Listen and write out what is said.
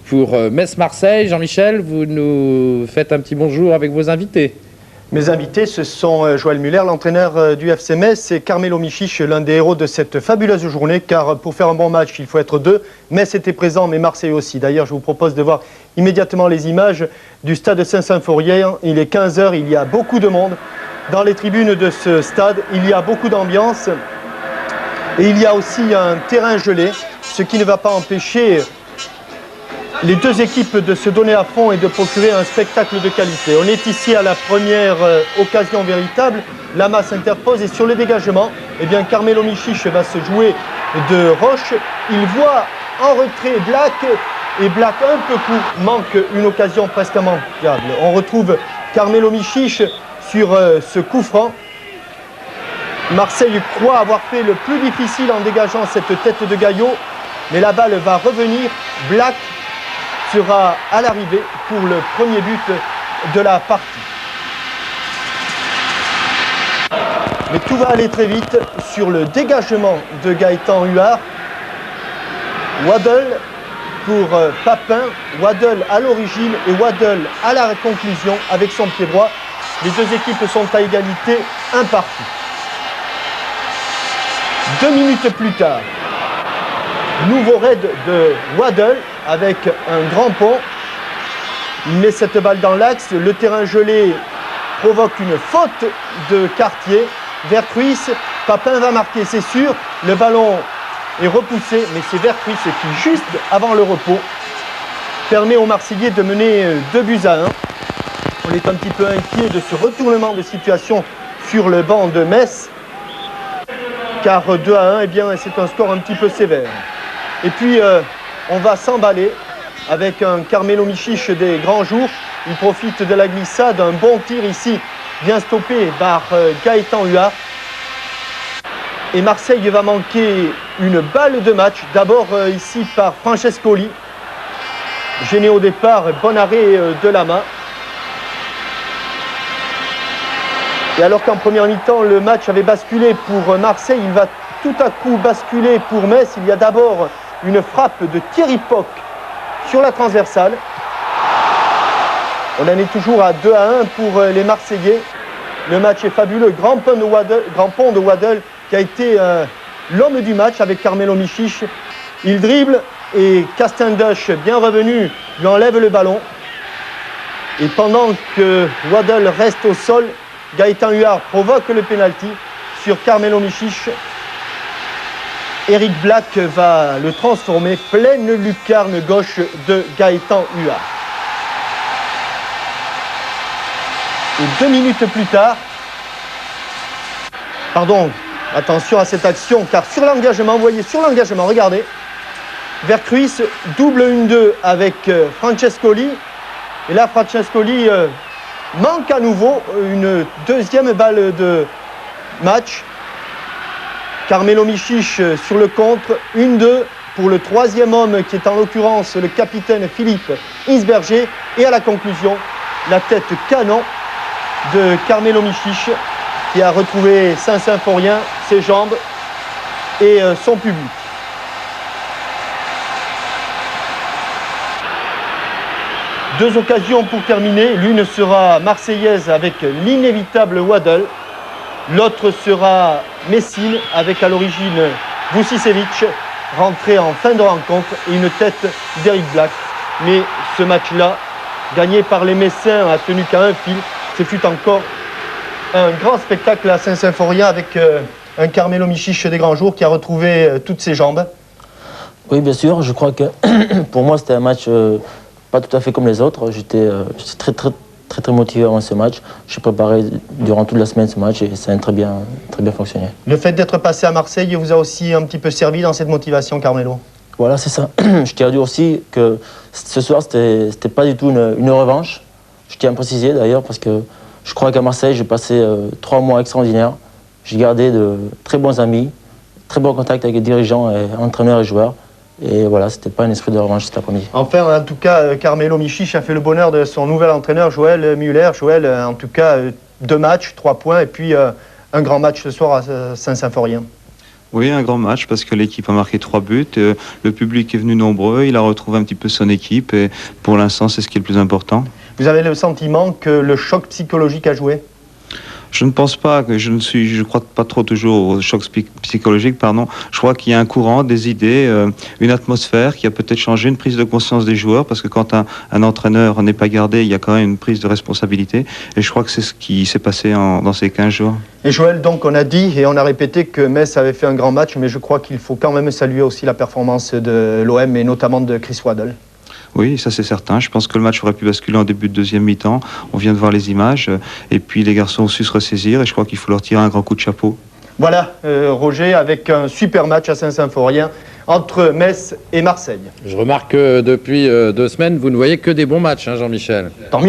Pour Metz-Marseille, Jean-Michel, vous nous faites un petit bonjour avec vos invités. Mes invités, ce sont Joël Muller, l'entraîneur du FC Metz, et Carmelo Michiche, l'un des héros de cette fabuleuse journée, car pour faire un bon match, il faut être deux. Metz était présent, mais Marseille aussi. D'ailleurs, je vous propose de voir immédiatement les images du stade Saint-Symphorien. Il est 15 h, il y a beaucoup de monde dans les tribunes de ce stade. Il y a beaucoup d'ambiance et il y a aussi un terrain gelé, ce qui ne va pas empêcher les deux équipes de se donner à fond et de procurer un spectacle de qualité. On est ici à la première occasion véritable. Lama s'interpose et sur le dégagement, eh bien Carmelo Michiche va se jouer de Roche. Il voit en retrait Black et Black un peu court manque une occasion presque immanquable. On retrouve Carmelo Michiche sur ce coup franc. Marseille croit avoir fait le plus difficile en dégageant cette tête de Gaillot, mais la balle va revenir. Black sera à l'arrivée pour le premier but de la partie. Mais tout va aller très vite sur le dégagement de Gaëtan Huard. Waddle pour Papin, Waddle à l'origine et Waddle à la conclusion avec son pied droit. Les deux équipes sont à égalité, un partout. 2 minutes plus tard, nouveau raid de Waddle avec un grand pont. Il met cette balle dans l'axe. Le terrain gelé provoque une faute de Cartier. Vercruis, Papin va marquer, c'est sûr. Le ballon est repoussé, mais c'est Vercruis qui, juste avant le repos, permet aux Marseillais de mener 2-1. On est un petit peu inquiet de ce retournement de situation sur le banc de Metz, car 2-1, eh bien, c'est un score un petit peu sévère. Et puis, on va s'emballer avec un Carmelo Michiche des grands jours. Il profite de la glissade, un bon tir ici, bien stoppé par Gaëtan Huard. Et Marseille va manquer une balle de match, d'abord ici par Francescoli. Gêné au départ, bon arrêt de Lama. Et alors qu'en première mi-temps, le match avait basculé pour Marseille, il va tout à coup basculer pour Metz. Il y a d'abord une frappe de Thierry Poc sur la transversale. On en est toujours à 2-1 pour les Marseillais. Le match est fabuleux. Grand pont de Waddle qui a été l'homme du match avec Carmelo Michiche. Il dribble et Castendush, bien revenu, lui enlève le ballon. Et pendant que Waddle reste au sol, Gaëtan Huard provoque le pénalty sur Carmelo Michiche. Eric Black va le transformer, pleine lucarne gauche de Gaëtan Huard. Et 2 minutes plus tard, attention à cette action, car sur l'engagement, vous voyez, sur l'engagement, regardez, Vercruis double 1-2 avec Francescoli. Et là, Francescoli manque à nouveau une deuxième balle de match. Carmelo Michiche sur le contre, 1-2 pour le troisième homme qui est en l'occurrence le capitaine Philippe Isberger. Et à la conclusion, la tête canon de Carmelo Michiche qui a retrouvé Saint-Symphorien, ses jambes et son public. Deux occasions pour terminer. L'une sera marseillaise avec l'inévitable Waddle. L'autre sera Messine avec à l'origine Vucicevic, rentré en fin de rencontre, et une tête d'Eric Black. Mais ce match-là, gagné par les Messins, a tenu qu'à un fil. Ce fut encore un grand spectacle à Saint-Symphorien avec un Carmelo Michiche des grands jours qui a retrouvé toutes ses jambes. Oui, bien sûr. Je crois que pour moi, c'était un match pas tout à fait comme les autres. J'étais très motivé avant ce match. J'ai préparé durant toute la semaine ce match et ça a très bien fonctionné. Le fait d'être passé à Marseille vous a aussi un petit peu servi dans cette motivation, Carmelo? Voilà, c'est ça. Je tiens à dire aussi que ce soir, c'était pas du tout une revanche. Je tiens à préciser d'ailleurs parce que je crois qu'à Marseille, j'ai passé 3 mois extraordinaires. J'ai gardé de très bons amis, très bons contacts avec les dirigeants, et entraîneurs et joueurs. Et voilà, c'était pas un esprit de revanche cet après-midi. Enfin, en tout cas, Carmelo Michiche a fait le bonheur de son nouvel entraîneur, Joël Muller. Joël, en tout cas, 2 matchs, 3 points, et puis un grand match ce soir à Saint-Symphorien. Oui, un grand match parce que l'équipe a marqué 3 buts, le public est venu nombreux, il a retrouvé un petit peu son équipe et pour l'instant c'est ce qui est le plus important. Vous avez le sentiment que le choc psychologique a joué? Je ne pense pas que je crois pas trop toujours au choc psychologique, pardon. Je crois qu'il y a un courant, des idées, une atmosphère qui a peut-être changé, une prise de conscience des joueurs, parce que quand un entraîneur n'est pas gardé, il y a quand même une prise de responsabilité. Et je crois que c'est ce qui s'est passé dans ces 15 jours. Et Joël, donc on a dit et on a répété que Metz avait fait un grand match, mais je crois qu'il faut quand même saluer aussi la performance de l'OM et notamment de Chris Waddle. Oui, ça c'est certain. Je pense que le match aurait pu basculer en début de deuxième mi-temps. On vient de voir les images. Et puis les garçons ont su se ressaisir et je crois qu'il faut leur tirer un grand coup de chapeau. Voilà, Roger, avec un super match à Saint-Symphorien entre Metz et Marseille. Je remarque que depuis 2 semaines, vous ne voyez que des bons matchs, hein, Jean-Michel. Tant mieux.